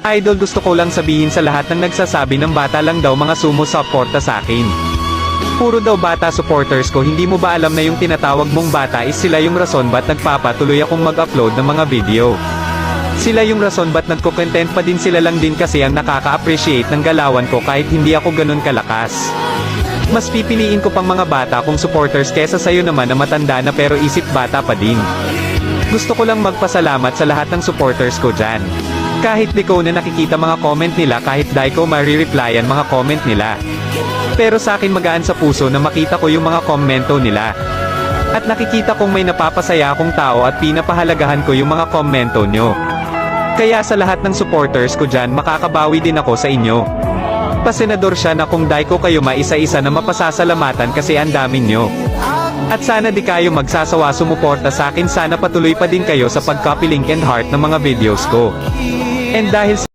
Idol, gusto ko lang sabihin sa lahat ng nagsasabi ng bata lang daw mga sumusuporta sa akin. Puro daw bata supporters ko, hindi mo ba alam na yung tinatawag mong bata is sila yung rason ba't nagpapatuloy akong mag-upload ng mga video. Sila yung rason ba't nagko-content pa din, sila lang din kasi ang nakaka-appreciate ng galawan ko kahit hindi ako ganun kalakas. Mas pipiliin ko pang mga bata kong supporters kesa sayo naman na matanda na pero isip bata pa din. Gusto ko lang magpasalamat sa lahat ng supporters ko dyan. Kahit di ko na nakikita mga comment nila, kahit di ko marireplyan mga comment nila. Pero sa akin magaan sa puso na makita ko yung mga komento nila. At nakikita kong may napapasaya akong tao at pinapahalagahan ko yung mga komento nyo. Kaya sa lahat ng supporters ko dyan, makakabawi din ako sa inyo. Pasenador siya na kung di ko kayo maisa-isa na mapasasalamatan kasi ang dami nyo. At sana di kayo magsasawa sumuporta sa akin, sana patuloy pa din kayo sa pag-copy link and heart ng mga videos ko. And dahil